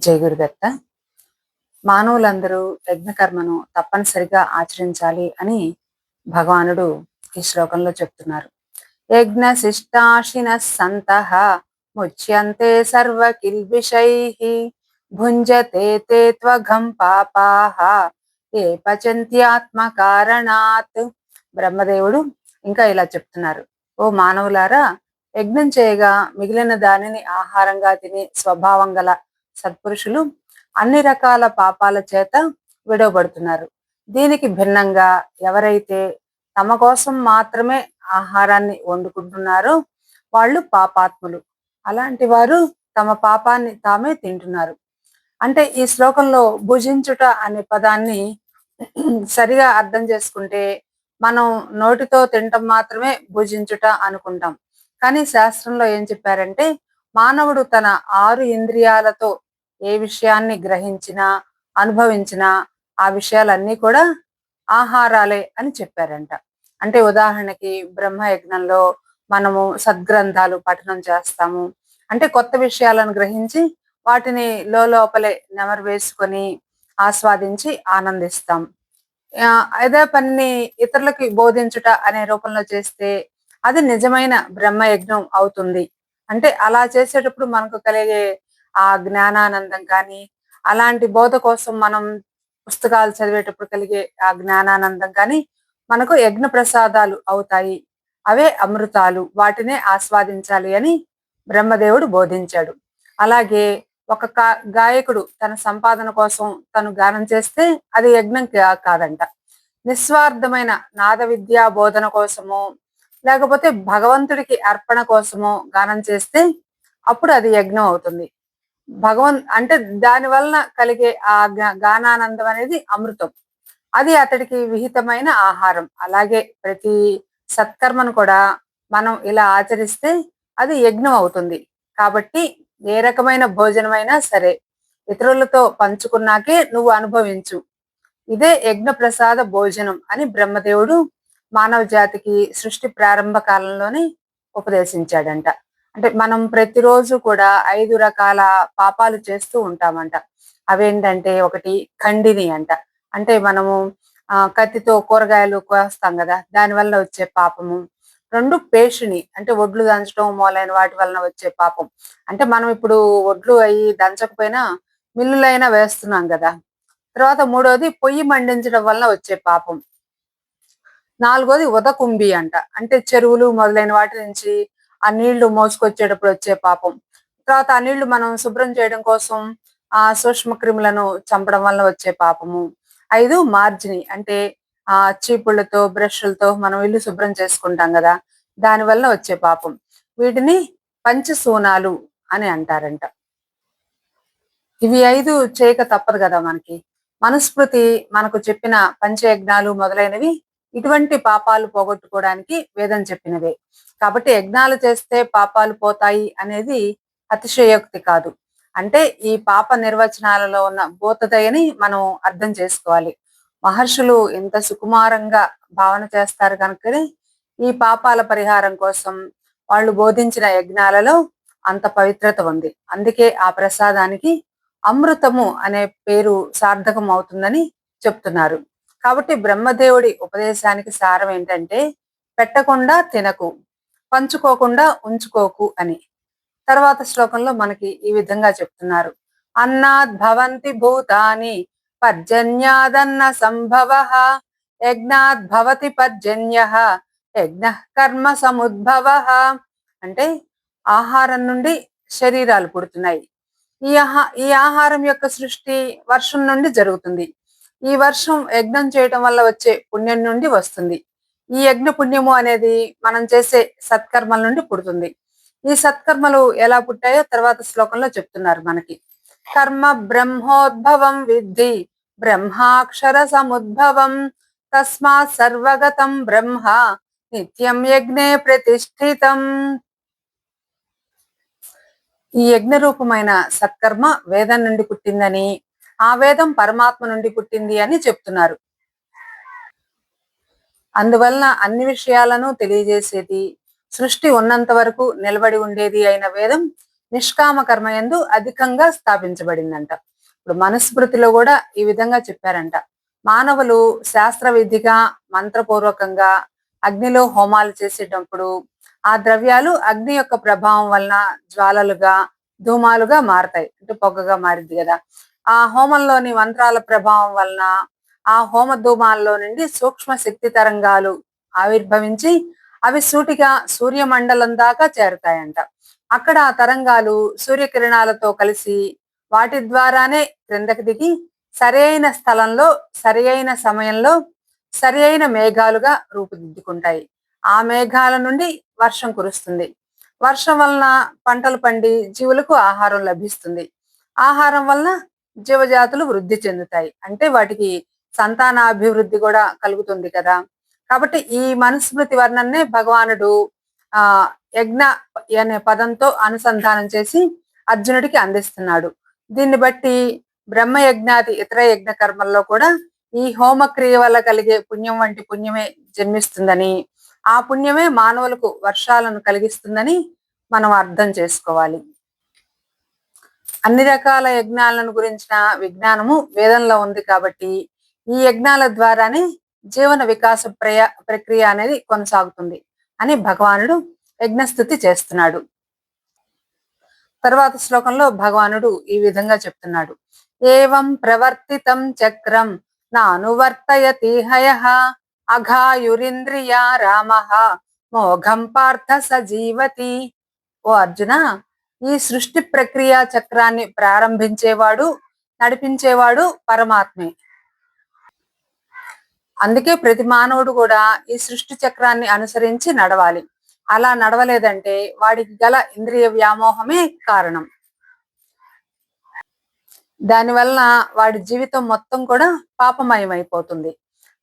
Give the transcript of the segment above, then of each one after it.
జై గురుదత్త. మానవులందరూ యజ్ఞకర్మను తప్పనిసరిగా ఆచరించాలి అని భగవానుడు ఈ శ్లోకంలో చెప్తున్నారు. యజ్ఞ శిష్టాశిన సంతః ముచ్యంతే సర్వ కిల్బిషైః భుంజతే తే త్వఘం పాపాః ఏ పచంత్యాత్మ కారణాత్. బ్రహ్మదేవుడు ఇంకా ఇలా చెప్తున్నారు, ఓ మానవులారా, యజ్ఞం చేయగా మిగిలిన దానిని ఆహారంగా తినే స్వభావం గల సత్పురుషులు అన్ని రకాల పాపాల చేత విడవబడుతున్నారు. దీనికి భిన్నంగా ఎవరైతే తమ కోసం మాత్రమే ఆహారాన్ని వండుకుంటున్నారో వాళ్ళు పాపాత్ములు. అలాంటి వారు తమ పాపాన్ని తామే తింటున్నారు. అంటే ఈ శ్లోకంలో భుజించుట అనే పదాన్ని సరిగా అర్థం చేసుకుంటే మనం నోటితో తినటం మాత్రమే భుజించుట అనుకుంటాం. కానీ శాస్త్రంలో ఏం చెప్పారంటే మానవుడు తన 6 ఇంద్రియాలతో ఏ విషయాన్ని గ్రహించినా అనుభవించినా ఆ విషయాలన్నీ కూడా ఆహారాలే అని చెప్పారంట. అంటే ఉదాహరణకి బ్రహ్మయజ్ఞంలో మనము సద్గ్రంథాలు పఠనం చేస్తాము. అంటే కొత్త విషయాలను గ్రహించి వాటిని లోపలే నెమరు వేసుకొని ఆస్వాదించి ఆనందిస్తాం. అదే పనిని ఇతరులకి బోధించుట అనే రూపంలో చేస్తే అది నిజమైన బ్రహ్మయజ్ఞం అవుతుంది. అంటే అలా చేసేటప్పుడు మనకు కలిగే ఆ జ్ఞానానందం కానీ, అలాంటి బోధ కోసం మనం పుస్తకాలు చదివేటప్పుడు కలిగే ఆ జ్ఞానానందం కానీ మనకు యజ్ఞ ప్రసాదాలు అవుతాయి. అవే అమృతాలు. వాటినే ఆస్వాదించాలి అని బ్రహ్మదేవుడు బోధించాడు. అలాగే ఒక గాయకుడు తన సంపాదన కోసం తను గానం చేస్తే అది యజ్ఞం కాదంట. నిస్వార్థమైన నాద విద్యా బోధన కోసమో లేకపోతే భగవంతుడికి అర్పణ కోసమో గానం చేస్తే అప్పుడు అది యజ్ఞం అవుతుంది. అంటే దాని వలన కలిగే ఆ గానానందం అనేది అమృతం. అది అతడికి విహితమైన ఆహారం. అలాగే ప్రతి సత్కర్మను కూడా మనం ఇలా ఆచరిస్తే అది యజ్ఞం అవుతుంది. కాబట్టి ఏ రకమైన భోజనమైనా సరే ఇతరులతో పంచుకున్నాకే నువ్వు అనుభవించు. ఇదే యజ్ఞ ప్రసాద భోజనం అని బ్రహ్మదేవుడు మానవ జాతికి సృష్టి ప్రారంభ కాలంలోనే ఉపదేశించాడంట. అంటే మనం ప్రతిరోజు కూడా 5 రకాల పాపాలు చేస్తూ ఉంటామంట. అవేంటంటే ఒకటి ఖండిని అంట. అంటే మనము కత్తితో కూరగాయలు కోస్తాం కదా, దానివల్ల వచ్చే పాపము. 2 పేషిణి అంటే ఒడ్లు దంచడం మొదలైన వాటి వలన వచ్చే పాపం. అంటే మనం ఇప్పుడు ఒడ్లు అయి దంచకపోయినా మిల్లులైనా వేస్తున్నాం కదా. తర్వాత 3వది పొయ్యి మండించడం వల్ల వచ్చే పాపం. 4వది ఉదకుంబి అంట. అంటే చెరువులు మొదలైన వాటి నుంచి ఆ నీళ్లు మోసుకొచ్చేటప్పుడు వచ్చే పాపం. తర్వాత ఆ నీళ్లు మనం శుభ్రం చేయడం కోసం ఆ సూక్ష్మ క్రిములను చంపడం వల్ల వచ్చే పాపము. 5 మార్జిని అంటే చీపుళ్ళతో బ్రష్లతో మనం ఇల్లు శుభ్రం చేసుకుంటాం కదా, దాని వల్ల వచ్చే పాపం. వీటిని పంచసూనాలు అని అంటారంట. ఇవి 5 చేయక తప్పదు కదా మనకి. మనుస్మృతి మనకు చెప్పిన పంచయజ్ఞాలు మొదలైనవి ఇటువంటి పాపాలు పోగొట్టుకోవడానికి వేదం చెప్పినవే. కాబట్టి యజ్ఞాలు చేస్తే పాపాలు పోతాయి అనేది అతిశయోక్తి కాదు. అంటే ఈ పాప నిర్వచనాలలో ఉన్న భూతదయని మనం అర్థం చేసుకోవాలి. మహర్షులు ఇంత సుకుమారంగా భావన చేస్తారు కనుకనే ఈ పాపాల పరిహారం కోసం వాళ్ళు బోధించిన యజ్ఞాలలో అంత పవిత్రత ఉంది. అందుకే ఆ ప్రసాదానికి అమృతము అనే పేరు సార్థకం అవుతుందని చెప్తున్నారు. కాబట్టి బ్రహ్మదేవుడి ఉపదేశానికి సారం ఏంటంటే పెట్టకుండా తినకు, పంచుకోకుండా ఉంచుకోకు అని. తర్వాత శ్లోకంలో మనకి ఈ విధంగా చెప్తున్నారు. అన్నాద్ భవంతి భూతాని పర్జన్యాదన్న సంభవ యజ్ఞాద్ భవతి పర్జన్య యజ్ఞ కర్మ సముద్భవ. అంటే ఆహారం నుండి శరీరాలు పుడుతున్నాయి. ఈ ఆహారం యొక్క సృష్టి వర్షం నుండి జరుగుతుంది. ఈ వర్షం యజ్ఞం చేయటం వల్ల వచ్చే పుణ్యం నుండి వస్తుంది. ఈ యజ్ఞ పుణ్యము అనేది మనం చేసే సత్కర్మల నుండి పుడుతుంది. ఈ సత్కర్మలు ఎలా పుట్టాయో తర్వాత శ్లోకంలో చెప్తున్నారు మనకి. కర్మ బ్రహ్మోద్భవం విద్ధి బ్రహ్మాక్షర సముద్భవం తస్మాత్ సర్వగతం బ్రహ్మ నిత్యం యజ్ఞే ప్రతిష్ఠితం. ఈ యజ్ఞ రూపమైన సత్కర్మ వేదం నుండి పుట్టిందని, ఆ వేదం పరమాత్మ నుండి పుట్టింది అని చెప్తున్నారు. అందువలన అన్ని విషయాలను తెలియజేసేది, సృష్టి ఉన్నంత వరకు నిలబడి ఉండేది అయిన వేదం నిష్కామ కర్మ యందు అధికంగా స్థాపించబడిందంట. ఇప్పుడు మనుస్మృతిలో కూడా ఈ విధంగా చెప్పారంట. మానవులు శాస్త్ర విధిగా మంత్రపూర్వకంగా అగ్నిలో హోమాలు చేసేటప్పుడు ఆ ద్రవ్యాలు అగ్ని యొక్క ప్రభావం వలన జ్వాలలుగా ధూమాలుగా మారతాయి. అంటే పొగగా మారింది కదా. ఆ హోమంలోని మంత్రాల ప్రభావం వలన ఆ హోమ ధూమాల్లో నుండి సూక్ష్మ శక్తి తరంగాలు ఆవిర్భవించి అవి సూటిగా సూర్యమండలం దాకా చేరతాయంట. అక్కడ ఆ తరంగాలు సూర్యకిరణాలతో కలిసి వాటి ద్వారానే క్రిందకి దిగి సరైన స్థలంలో సరియైన సమయంలో సరియైన మేఘాలుగా రూపుదిద్దుకుంటాయి. ఆ మేఘాల నుండి వర్షం కురుస్తుంది. వర్షం వలన పంటలు పండి జీవులకు ఆహారం లభిస్తుంది. ఆహారం వలన జీవజాతులు వృద్ధి చెందుతాయి. అంటే వాటికి సంతానాభివృద్ధి కూడా కలుగుతుంది కదా. కాబట్టి ఈ మనుస్మృతి వర్ణన్నే భగవానుడు ఆ యజ్ఞ అనే పదంతో అనుసంధానం చేసి అర్జునుడికి అందిస్తున్నాడు. దీన్ని బట్టి బ్రహ్మయజ్ఞాది ఇతర యజ్ఞ కర్మల్లో కూడా ఈ హోమక్రియ వల్ల కలిగే పుణ్యం వంటి పుణ్యమే జన్మిస్తుందని, ఆ పుణ్యమే మానవులకు వర్షాలను కలిగిస్తుందని మనం అర్థం చేసుకోవాలి. అన్ని రకాల యజ్ఞాలను గురించిన విజ్ఞానము వేదంలో ఉంది కాబట్టి ఈ యజ్ఞాల ద్వారానే జీవన వికాస ప్రక్రియ అనేది కొనసాగుతుంది అని భగవానుడు యజ్ఞస్థుతి చేస్తున్నాడు. తర్వాత శ్లోకంలో భగవానుడు ఈ విధంగా చెప్తున్నాడు. ఏవం ప్రవర్తితం చక్రం నానువర్తయతి హయః అఘాయురింద్రియ రామః మోఘం పార్థ సజీవతి. ఓ అర్జున, ఈ సృష్టి ప్రక్రియ చక్రాన్ని ప్రారంభించేవాడు నడిపించేవాడు పరమాత్మే. అందుకే ప్రతి మానవుడు కూడా ఈ సృష్టి చక్రాన్ని అనుసరించి నడవాలి. అలా నడవలేదంటే వాడికి గల ఇంద్రియ వ్యామోహమే కారణం. దానివలన వాడి జీవితం మొత్తం కూడా పాపమయమైపోతుంది.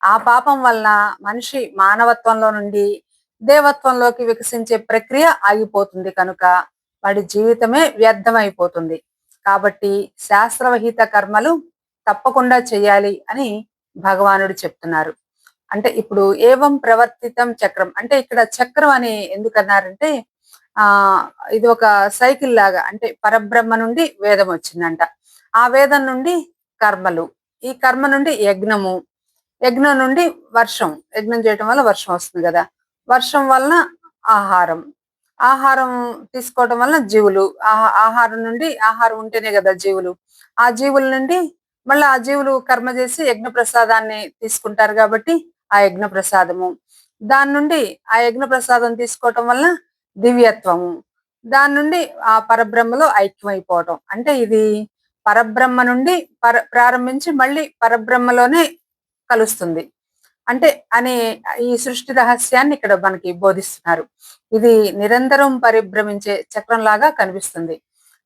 ఆ పాపం వలన మనిషి మానవత్వంలో నుండి దేవత్వంలోకి వికసించే ప్రక్రియ ఆగిపోతుంది కనుక వాడి జీవితమే వ్యర్థమైపోతుంది. కాబట్టి శాస్త్రవహిత కర్మలు తప్పకుండా చేయాలి అని భగవానుడు చెప్తున్నారు. అంటే ఇప్పుడు ఏవం ప్రవర్తితం చక్రం అంటే ఇక్కడ చక్రం అని ఎందుకన్నారంటే ఆ ఇది ఒక సైకిల్ లాగా. అంటే పరబ్రహ్మ నుండి వేదం వచ్చిందంట. ఆ వేదం నుండి కర్మలు, ఈ కర్మ నుండి యజ్ఞము, యజ్ఞం నుండి వర్షం, యజ్ఞం చేయటం వల్ల వర్షం వస్తుంది కదా. వర్షం వలన ఆహారం, ఆహారం తీసుకోవడం వలన జీవులు, ఆహారం నుండి ఆహారం ఉంటేనే కదా జీవులు. ఆ జీవుల నుండి మళ్ళీ ఆ జీవులు కర్మ చేసి యజ్ఞ ప్రసాదాన్ని తీసుకుంటారు కాబట్టి ఆ యజ్ఞ ప్రసాదము, దాని నుండి ఆ యజ్ఞ ప్రసాదం తీసుకోవటం వలన దివ్యత్వము, దాని నుండి ఆ పరబ్రహ్మలో ఐక్యమైపోవటం. అంటే ఇది పరబ్రహ్మ నుండి ప్రారంభించి మళ్ళీ పరబ్రహ్మలోనే కలుస్తుంది. అంటే అనే ఈ సృష్టి రహస్యాన్ని ఇక్కడ మనకి బోధిస్తున్నారు. ఇది నిరంతరం పరిభ్రమించే చక్రం లాగా కనిపిస్తుంది.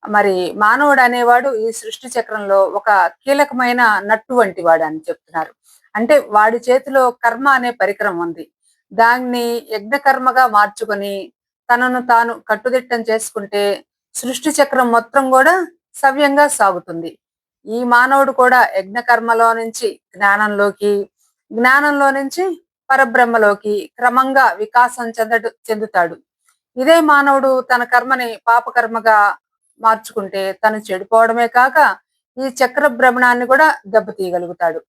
మరి మానవుడు అనేవాడు ఈ సృష్టి చక్రంలో ఒక కీలకమైన నట్టు వంటి వాడు అని చెప్తున్నారు. అంటే వాడి చేతిలో కర్మ అనే పరికరం ఉంది. దాన్ని యజ్ఞ కర్మగా మార్చుకొని తనను తాను కట్టుదిట్టం చేసుకుంటే సృష్టి చక్రం మొత్తం కూడా సవ్యంగా సాగుతుంది. ఈ మానవుడు కూడా యజ్ఞ కర్మలో నుంచి జ్ఞానంలోకి, జ్ఞానంలో నుంచి పరబ్రహ్మలోకి క్రమంగా వికాసం చెందుతాడు. ఇదే మానవుడు తన కర్మని పాపకర్మగా మార్చుకుంటే తను చెడిపోవడమే కాక ఈ చక్ర భ్రమణాన్ని కూడా దెబ్బతీయగలుగుతాడు.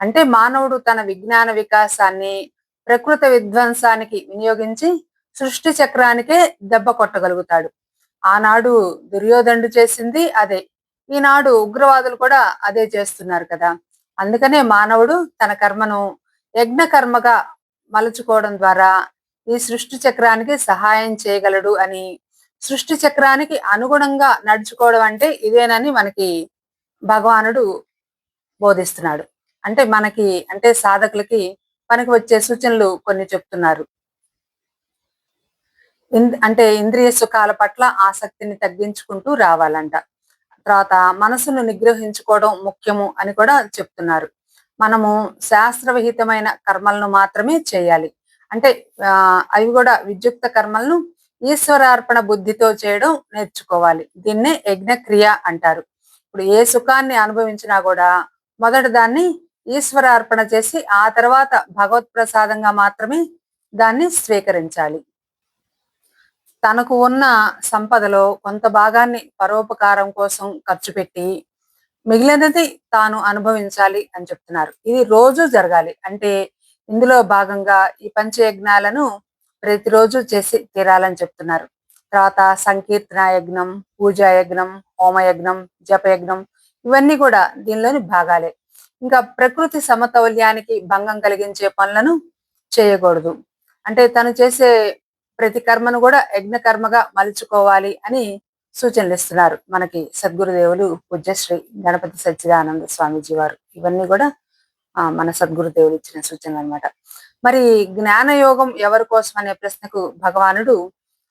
అంటే మానవుడు తన విజ్ఞాన వికాసాన్ని ప్రకృతి విధ్వంసానికి వినియోగించి సృష్టి చక్రానికే దెబ్బ కొట్టగలుగుతాడు. ఆనాడు దుర్యోధనుడు చేసింది అదే, ఈనాడు ఉగ్రవాదులు కూడా అదే చేస్తున్నారు కదా. అందుకనే మానవుడు తన కర్మను యజ్ఞ కర్మగా మలుచుకోవడం ద్వారా ఈ సృష్టి చక్రానికి సహాయం చేయగలడు అని, సృష్టి చక్రానికి అనుగుణంగా నడుచుకోవడం అంటే ఇదేనని మనకి భగవానుడు బోధిస్తున్నాడు. అంటే మనకి అంటే సాధకులకి పనికి వచ్చే సూచనలు కొన్ని చెప్తున్నారు. అంటే ఇంద్రియ సుఖాల పట్ల ఆసక్తిని తగ్గించుకుంటూ రావాలంట. తర్వాత మనసును నిగ్రహించుకోవడం ముఖ్యము అని కూడా చెప్తున్నారు. మనము శాస్త్రవిహితమైన కర్మలను మాత్రమే చేయాలి. అంటే అవి కూడా విద్యుక్త కర్మలను ఈశ్వరార్పణ బుద్ధితో చేయడం నేర్చుకోవాలి. దీన్నే యజ్ఞక్రియ అంటారు. ఇప్పుడు ఏ సుఖాన్ని అనుభవించినా కూడా మొదట దాన్ని ఈశ్వరార్పణ చేసి ఆ తర్వాత భగవత్ ప్రసాదంగా మాత్రమే దాన్ని స్వీకరించాలి. తనకు ఉన్న సంపదలో కొంత భాగాన్ని పరోపకారం కోసం ఖర్చు పెట్టి మిగిలినది తాను అనుభవించాలి అని చెప్తున్నారు. ఇది రోజు జరగాలి. అంటే ఇందులో భాగంగా ఈ పంచయజ్ఞాలను ప్రతిరోజు చేసి తీరాలని చెప్తున్నారు. తర్వాత సంకీర్తన యజ్ఞం, పూజా యజ్ఞం, హోమయజ్ఞం, జపయజ్ఞం ఇవన్నీ కూడా దీనిలోని భాగాలే. ఇంకా ప్రకృతి సమతౌల్యానికి భంగం కలిగించే పనులను చేయకూడదు. అంటే తను చేసే ప్రతి కర్మను కూడా యజ్ఞ కర్మగా మలుచుకోవాలి అని సూచనలు ఇస్తున్నారు మనకి సద్గురుదేవులు పూజ్యశ్రీ గణపతి సచ్చిదానంద స్వామీజీ వారు. ఇవన్నీ కూడా మన సద్గురుదేవులు ఇచ్చిన సూచనలు అన్నమాట. మరి జ్ఞాన యోగం ఎవరి కోసం అనే ప్రశ్నకు భగవానుడు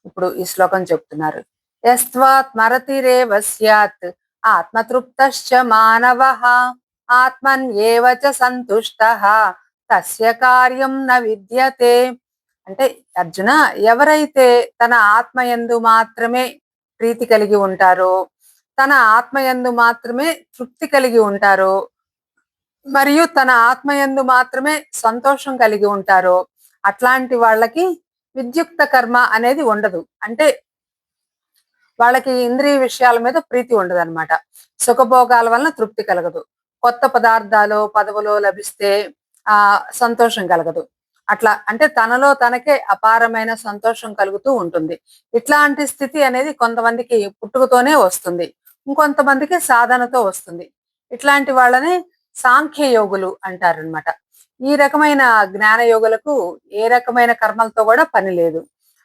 ఇప్పుడు ఈ శ్లోకం చెప్తున్నారు. యస్త్వాత్ మరతిరేవ స్యాత్ ఆత్మతృప్తశ్చ మానవః ఆత్మన్యేవ చ సంతుష్టః తస్య కార్యం న విద్యతే. అంటే అర్జున, ఎవరైతే తన ఆత్మయందు మాత్రమే ప్రీతి కలిగి ఉంటారో, తన ఆత్మయందు మాత్రమే తృప్తి కలిగి ఉంటారో, మరియు తన ఆత్మయందు మాత్రమే సంతోషం కలిగి ఉంటారో అట్లాంటి వాళ్ళకి విద్యుక్త కర్మ అనేది ఉండదు. అంటే వాళ్ళకి ఇంద్రియ విషయాల మీద ప్రీతి ఉండదు అనమాట. సుఖభోగాల వలన తృప్తి కలగదు. కొత్త పదార్థాలు పదవులో లభిస్తే సంతోషం కలగదు. అట్లా అంటే తనలో తనకే అపారమైన సంతోషం కలుగుతూ ఉంటుంది. ఇట్లాంటి స్థితి అనేది కొంతమందికి పుట్టుకతోనే వస్తుంది, ఇంకొంతమందికి సాధనతో వస్తుంది. ఇట్లాంటి వాళ్ళని సాంఖ్య యోగులు అంటారనమాట. ఈ రకమైన జ్ఞాన యోగులకు ఏ రకమైన కర్మలతో కూడా పని లేదు.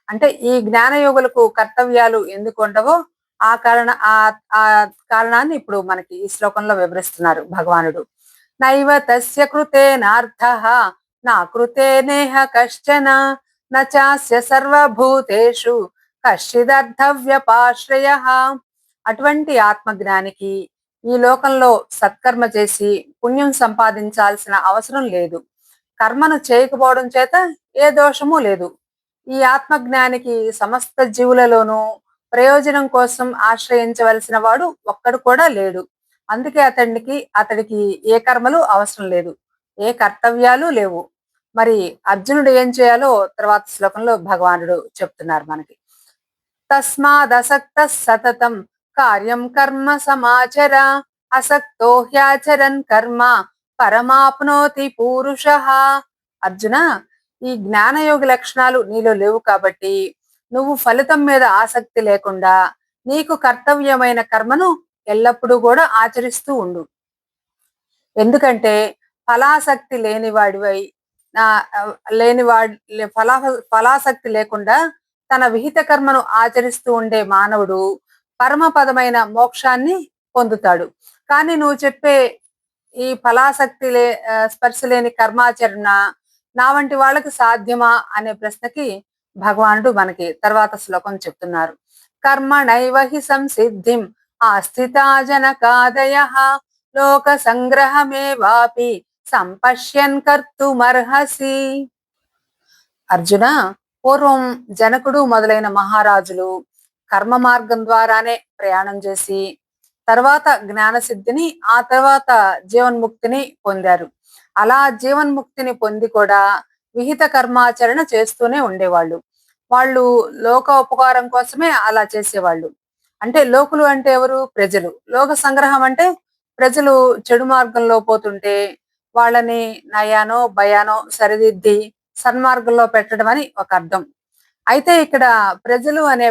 అంటే ఈ జ్ఞాన యోగులకు కర్తవ్యాలు ఎందుకు ఉండవో ఆ కారణాన్ని ఇప్పుడు మనకి ఈ శ్లోకంలో వివరిస్తున్నారు భగవానుడు. నైవ తస్య కృతేనార్థః నా కృతేనేహ కశ్చన నాస్య సర్వభూతేషు కశ్చిదర్థవ్యపాశ్రయః. అటువంటి ఆత్మజ్ఞానికి ఈ లోకంలో సత్కర్మ చేసి పుణ్యం సంపాదించాల్సిన అవసరం లేదు. కర్మను చేయకపోవడం చేత ఏ దోషము లేదు. ఈ ఆత్మజ్ఞానికి సమస్త జీవులలోనూ ప్రయోజనం కోసం ఆశ్రయించవలసిన వాడు ఒక్కడు కూడా లేడు. అందుకే అతడికి ఏ కర్మలు అవసరం లేదు, ఏ కర్తవ్యాలు లేవు. మరి అర్జునుడు ఏం చేయాలో తర్వాత శ్లోకంలో భగవానుడు చెప్తున్నారు మనకి. తస్మాదసక్త సతతం కార్యం కర్మ సమాచర అసక్తో హ్యాచరన్ కర్మ పరమాప్నోతి పూరుషః. అర్జున, ఈ జ్ఞానయోగి లక్షణాలు నీలో లేవు కాబట్టి నువ్వు ఫలితం మీద ఆసక్తి లేకుండా నీకు కర్తవ్యమైన కర్మను ఎల్లప్పుడూ కూడా ఆచరిస్తూ ఉండు. ఎందుకంటే ఫలాసక్తి లేనివాడివై ఫలాసక్తి లేకుండా తన విహిత కర్మను ఆచరిస్తూ ఉండే మానవుడు పరమపదమైన మోక్షాన్ని పొందుతాడు. కానీ నువ్వు చెప్పే ఈ స్పర్శ లేని కర్మాచరణ నా వంటి వాళ్ళకి సాధ్యమా అనే ప్రశ్నకి భగవానుడు మనకి తర్వాత శ్లోకం చెప్తున్నారు. కర్మణైవ హి సంసిద్ధిం ఆస్థితా జనకాదయః లోక సంగ్రహమేవాపి సంపశ్యన్ కర్తుమర్హసి. అర్జున, పూర్వం జనకుడు మొదలైన మహారాజులు కర్మ మార్గం ద్వారానే ప్రయాణం చేసి తర్వాత జ్ఞానసిద్ధిని, ఆ తర్వాత జీవన్ముక్తిని పొందారు. అలా జీవన్ముక్తిని పొంది కూడా విహిత కర్మాచరణ చేస్తూనే ఉండేవాళ్ళు. వాళ్ళు లోక ఉపకారం కోసమే అలా చేసేవాళ్ళు. అంటే లోకులు అంటే ఎవరు? ప్రజలు. లోక సంగ్రహం అంటే ప్రజలు చెడు మార్గంలో పోతుంటే వాళ్ళని నయానో భయానో సరిదిద్ది సన్మార్గంలో పెట్టడం అని ఒక అర్థం. అయితే ఇక్కడ ప్రజలు అనే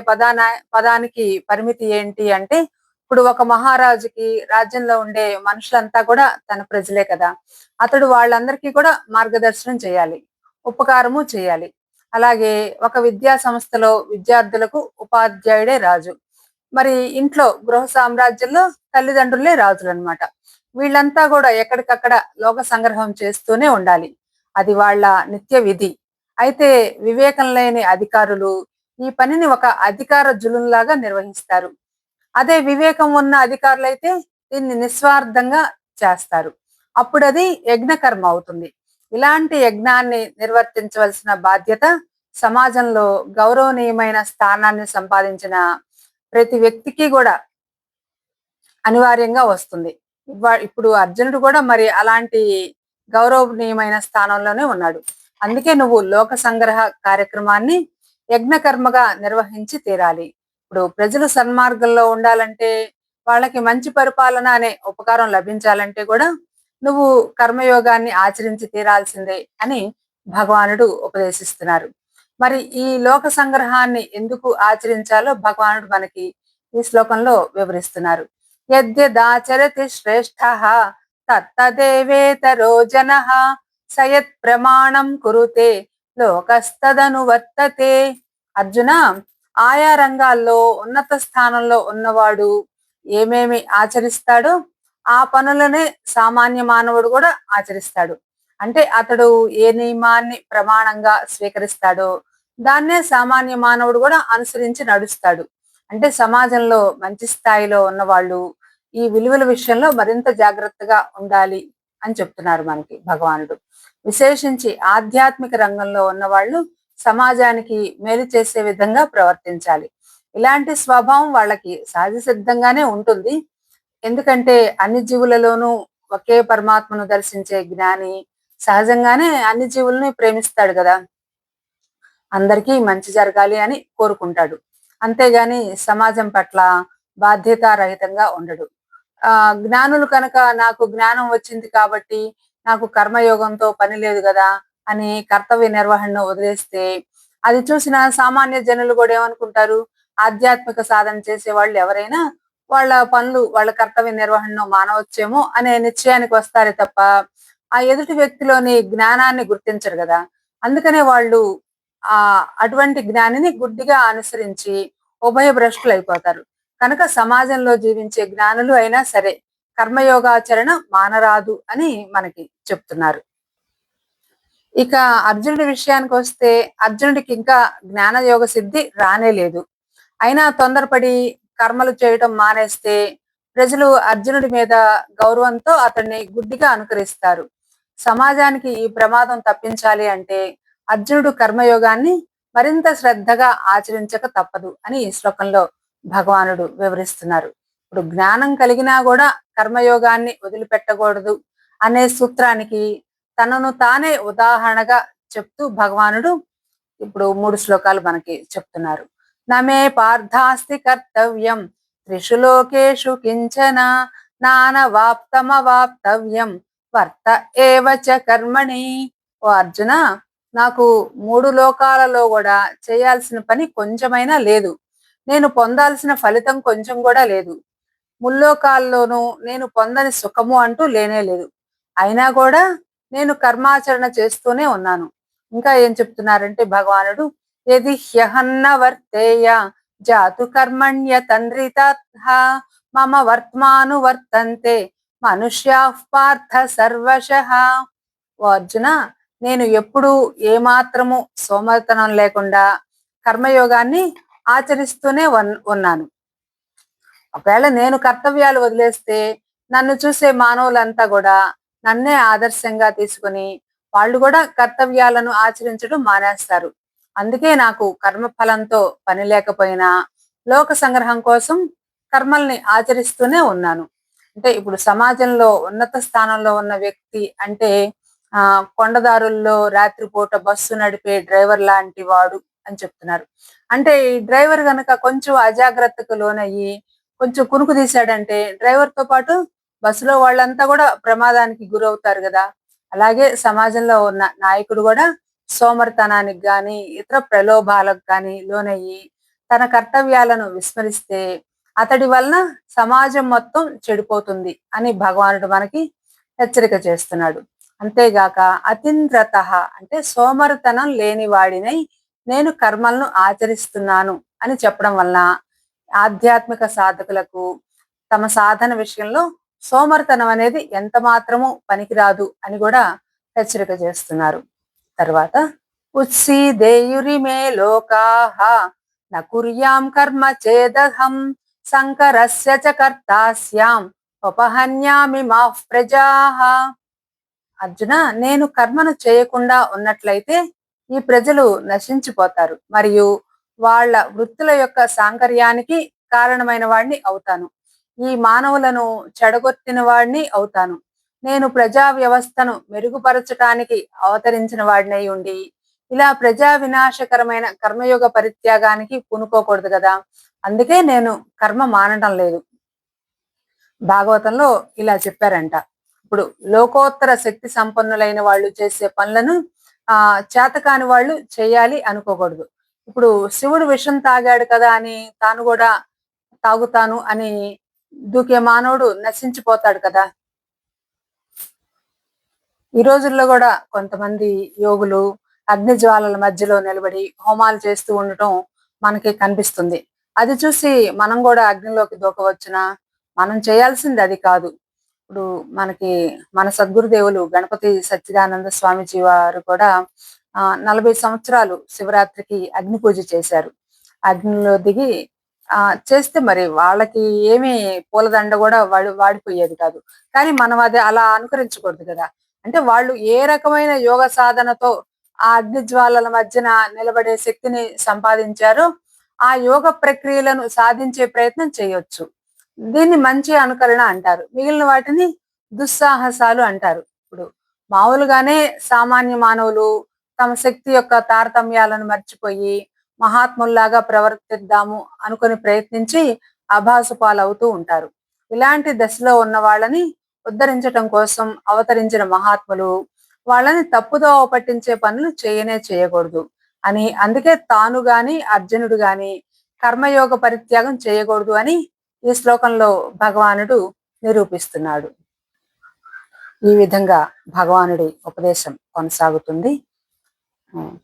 పదానికి పరిమితి ఏంటి అంటే, ఇప్పుడు ఒక మహారాజుకి రాజ్యంలో ఉండే మనుషులంతా కూడా తన ప్రజలే కదా. అతడు వాళ్ళందరికీ కూడా మార్గదర్శనం చేయాలి, ఉపకారము చేయాలి. అలాగే ఒక విద్యా సంస్థలో విద్యార్థులకు ఉపాధ్యాయుడే రాజు. మరి ఇంట్లో గృహ సామ్రాజ్యంలో తల్లిదండ్రులే రాజులు అనమాట. వీళ్ళంతా కూడా ఎక్కడికక్కడ లోక సంగ్రహం చేస్తూనే ఉండాలి. అది వాళ్ళ నిత్య విధి. అయితే వివేకం లేని అధికారులు ఈ పనిని ఒక అధికార జులుంలాగా నిర్వహిస్తారు. అదే వివేకం ఉన్న అధికారులైతే దీన్ని నిస్వార్థంగా చేస్తారు. అప్పుడు అది యజ్ఞకర్మ అవుతుంది. ఇలాంటి యజ్ఞాన్ని నిర్వర్తించవలసిన బాధ్యత సమాజంలో గౌరవనీయమైన స్థానాన్ని సంపాదించిన ప్రతి వ్యక్తికి కూడా అనివార్యంగా వస్తుంది. ఇప్పుడు అర్జునుడు కూడా మరి అలాంటి గౌరవనీయమైన స్థానంలోనే ఉన్నాడు. అందుకే నువ్వు లోక సంగ్రహ కార్యక్రమాన్ని యజ్ఞ కర్మగా నిర్వహించి తీరాలి. ఇప్పుడు ప్రజలు సన్మార్గంలో ఉండాలంటే, వాళ్ళకి మంచి పరిపాలన అనే ఉపకారం లభించాలంటే కూడా నువ్వు కర్మయోగాన్ని ఆచరించి తీరాల్సిందే అని భగవానుడు ఉపదేశిస్తున్నారు. మరి ఈ లోక సంగ్రహాన్ని ఎందుకు ఆచరించాలో భగవానుడు మనకి ఈ శ్లోకంలో వివరిస్తున్నారు. యద్యదాచరతి శ్రేష్ఠః తత్తదేవేతరో జనః సయత్ ప్రమాణం కురుతే లోకస్తదనువర్తతే. అర్జున, ఆయా రంగాల్లో ఉన్నత స్థానంలో ఉన్నవాడు ఏమేమి ఆచరిస్తాడో ఆ పనులనే సామాన్య మానవుడు కూడా ఆచరిస్తాడు. అంటే అతడు ఏ నియమాన్ని ప్రమాణంగా స్వీకరిస్తాడో దాన్నే సామాన్య మానవుడు కూడా అనుసరించి నడుస్తాడు. అంటే సమాజంలో మంచి స్థాయిలో ఉన్నవాళ్ళు ఈ విలువల విషయంలో మరింత జాగ్రత్తగా ఉండాలి అని చెప్తున్నారు మనకి భగవానుడు. విశేషించి ఆధ్యాత్మిక రంగంలో ఉన్నవాళ్ళు సమాజానికి మేలు చేసే విధంగా ప్రవర్తించాలి. ఇలాంటి స్వభావం వాళ్ళకి సహజ సిద్ధంగానే ఉంటుంది. ఎందుకంటే అన్ని జీవులలోనూ ఒకే పరమాత్మను దర్శించే జ్ఞాని సహజంగానే అన్ని జీవుల్ని ప్రేమిస్తాడు కదా, అందరికీ మంచి జరగాలి అని కోరుకుంటాడు. అంతేగాని సమాజం పట్ల బాధ్యతారహితంగా ఉండడు. జ్ఞానులు కనుక నాకు జ్ఞానం వచ్చింది కాబట్టి నాకు కర్మయోగంతో పని లేదు కదా అని కర్తవ్య నిర్వహణను వదిలేస్తే అది చూసిన సామాన్య జనులు కూడా ఏమనుకుంటారు, ఆధ్యాత్మిక సాధన చేసే వాళ్ళు ఎవరైనా వాళ్ళ పనులు వాళ్ళ కర్తవ్య నిర్వహణను మానవచ్చేమో అనే నిశ్చయానికి వస్తారే తప్ప ఆ ఎదుటి వ్యక్తిలోని జ్ఞానాన్ని గుర్తించరు కదా. అందుకనే వాళ్ళు అటువంటి జ్ఞానిని గుడ్డిగా అనుసరించి ఉభయభ్రష్టులు అయిపోతారు. కనుక సమాజంలో జీవించే జ్ఞానులు అయినా సరే కర్మయోగాచరణ మానరాదు అని మనకి చెప్తున్నారు. ఇక అర్జునుడి విషయానికి వస్తే అర్జునుడికి ఇంకా జ్ఞానయోగ సిద్ధి రానే లేదు. అయినా తొందరపడి కర్మలు చేయటం మానేస్తే ప్రజలు అర్జునుడి మీద గౌరవంతో అతన్ని గుడ్డిగా అనుకరిస్తారు. సమాజానికి ఈ ప్రమాదం తప్పించాలి అంటే అర్జునుడు కర్మయోగాన్ని మరింత శ్రద్ధగా ఆచరించక తప్పదు అని ఈ శ్లోకంలో భగవానుడు వివరిస్తున్నారు. ఇప్పుడు జ్ఞానం కలిగినా కూడా కర్మయోగాన్ని వదిలిపెట్టకూడదు అనే సూత్రానికి తనను తానే ఉదాహరణగా చెప్తూ భగవానుడు ఇప్పుడు 3 శ్లోకాలు మనకి చెప్తున్నారు. నమే పార్థాస్తి కర్తవ్యం త్రిషు లోకేషు కించన నానవాప్తమవాప్తవ్యం వర్త ఏవచ కర్మణి. ఓ అర్జున, నాకు 3 లోకాలలో కూడా చేయాల్సిన పని కొంచెమైనా లేదు. నేను పొందాల్సిన ఫలితం కొంచెం కూడా లేదు. ముల్లోకాల్లోనూ నేను పొందని సుఖము అంటూ లేనే లేదు. అయినా కూడా నేను కర్మాచరణ చేస్తూనే ఉన్నాను. ఇంకా ఏం చెప్తున్నారంటే భగవానుడు, యది హ్యహన్న వర్తేయ జాతు కర్మణ్య తండ్రితః మమ వర్త్మాను వర్తంతే మనుష్యా పార్థ సర్వశః. ఓ అర్జున, నేను ఎప్పుడూ ఏమాత్రము సోమరితనం లేకుండా కర్మయోగాన్ని ఆచరిస్తూనే ఉన్నాను. ఒకవేళ నేను కర్తవ్యాలు వదిలేస్తే నన్ను చూసే మానవులంతా కూడా నన్నే ఆదర్శంగా తీసుకుని వాళ్ళు కూడా కర్తవ్యాలను ఆచరించడం మానేస్తారు. అందుకే నాకు కర్మఫలంతో పని లేకపోయినా లోక సంగ్రహం కోసం కర్మల్ని ఆచరిస్తూనే ఉన్నాను. అంటే ఇప్పుడు సమాజంలో ఉన్నత స్థానంలో ఉన్న వ్యక్తి అంటే కొండదారుల్లో రాత్రిపూట బస్సు నడిపే డ్రైవర్ లాంటి వాడు అని చెప్తున్నారు. అంటే ఈ డ్రైవర్ గనక కొంచెం అజాగ్రత్తకు లోనయ్యి కొంచెం కునుకు తీశాడంటే డ్రైవర్ తో పాటు బస్సులో వాళ్ళంతా కూడా ప్రమాదానికి గురవుతారు కదా. అలాగే సమాజంలో ఉన్న నాయకుడు కూడా సోమరితనానికి గాని ఇతర ప్రలోభాలకు గాని లోనయ్యి తన కర్తవ్యాలను విస్మరిస్తే అతడి వలన సమాజం మొత్తం చెడిపోతుంది అని భగవానుడు మనకి హెచ్చరిక చేస్తున్నాడు. అంతేగాక అతింద్రత అంటే సోమరితనం లేని వాడినై నేను కర్మలను ఆచరిస్తున్నాను అని చెప్పడం వలన ఆధ్యాత్మిక సాధకులకు తమ సాధన విషయంలో సోమరితనం అనేది ఎంత మాత్రము పనికిరాదు అని కూడా హెచ్చరిక చేస్తున్నారు. తర్వాత ఉత్సీదేయురిమే లోకాః నకుర్యాం కర్మ చేదహం సంకరస్య చ కర్తాస్యాం ఉపహన్యామి మాః ప్రజాః. అర్జున, నేను కర్మను చేయకుండా ఉన్నట్లయితే ఈ ప్రజలు నశించిపోతారు మరియు వాళ్ళ వృత్తుల యొక్క సాంకర్యానికి కారణమైన వాడిని అవుతాను. ఈ మానవులను చెడగొట్టిన వాడిని అవుతాను. నేను ప్రజా వ్యవస్థను మెరుగుపరచటానికి అవతరించిన వాడినై ఉండి ఇలా ప్రజా వినాశకరమైన కర్మయోగ పరిత్యాగానికి పూనుకోకూడదు కదా. అందుకే నేను కర్మ మానడం లేదు. భాగవతంలో ఇలా చెప్పారంట. ఇప్పుడు లోకోత్తర శక్తి సంపన్నులైన వాళ్ళు చేసే పనులను చేతకాని వాళ్ళు చేయాలి అనుకోకూడదు. ఇప్పుడు శివుడు విషం తాగాడు కదా అని తాను కూడా తాగుతాను అని దూకే మానవుడు నశించిపోతాడు కదా. ఈ రోజుల్లో కూడా కొంతమంది యోగులు అగ్ని జ్వాలల మధ్యలో నిలబడి హోమాలు చేస్తూ ఉండటం మనకి కనిపిస్తుంది. అది చూసి మనం కూడా అగ్నిలోకి దూకవచ్చునా? మనం చేయాల్సింది అది కాదు. ఇప్పుడు మనకి మన సద్గురుదేవులు గణపతి సచ్చిదానంద స్వామీజీ వారు కూడా 40 సంవత్సరాలు శివరాత్రికి అగ్ని పూజ చేశారు. అగ్నిలో దిగి చేస్తే మరి వాళ్ళకి ఏమి పూలదండ కూడా వాడిపోయేది కాదు. కానీ మనం అది అలా అనుకరించకూడదు కదా. అంటే వాళ్ళు ఏ రకమైన యోగ సాధనతో ఆ అగ్ని జ్వాలల మధ్యన నిలబడే శక్తిని సంపాదించారో ఆ యోగ ప్రక్రియలను సాధించే ప్రయత్నం చేయొచ్చు. దీన్ని మంచి అనుకరణ అంటారు. మిగిలిన వాటిని దుస్సాహసాలు అంటారు. ఇప్పుడు మామూలుగానే సామాన్య మానవులు తమ శక్తి యొక్క తారతమ్యాలను మర్చిపోయి మహాత్ముల్లాగా ప్రవర్తిద్దాము అనుకుని ప్రయత్నించి అభాసు పాలవుతూ ఉంటారు. ఇలాంటి దశలో ఉన్న వాళ్ళని ఉద్ధరించటం కోసం అవతరించిన మహాత్ములు వాళ్ళని తప్పుదోవ పట్టించే పనులు చేయకూడదు అని, అందుకే తాను గాని అర్జునుడు గాని కర్మయోగ పరిత్యాగం చేయకూడదు అని ఈ శ్లోకంలో భగవానుడు నిరూపిస్తున్నాడు. ఈ విధంగా భగవానుడి ఉపదేశం కొనసాగుతుంది.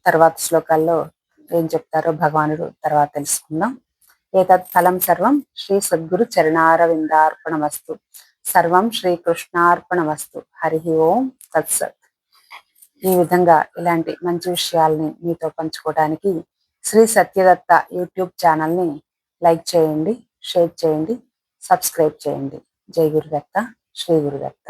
తర్వాత శ్లోకాల్లో ఏం చెప్తారో భగవానుడు తర్వాత తెలుసుకుందాం. ఏతత్ ఫలం సర్వం శ్రీ సద్గురు చరణారవిందార్పణమస్తు. సర్వం శ్రీకృష్ణార్పణమస్తు. హరి ఓం తత్సత్. ఈ విధంగా ఇలాంటి మంచి విషయాల్ని మీతో పంచుకోవడానికి శ్రీ సత్యదత్త యూట్యూబ్ ఛానల్ని లైక్ చేయండి, షేర్ చేయండి, సబ్స్క్రైబ్ చేయండి. జై గురుదత్త, శ్రీ గురుదత్త.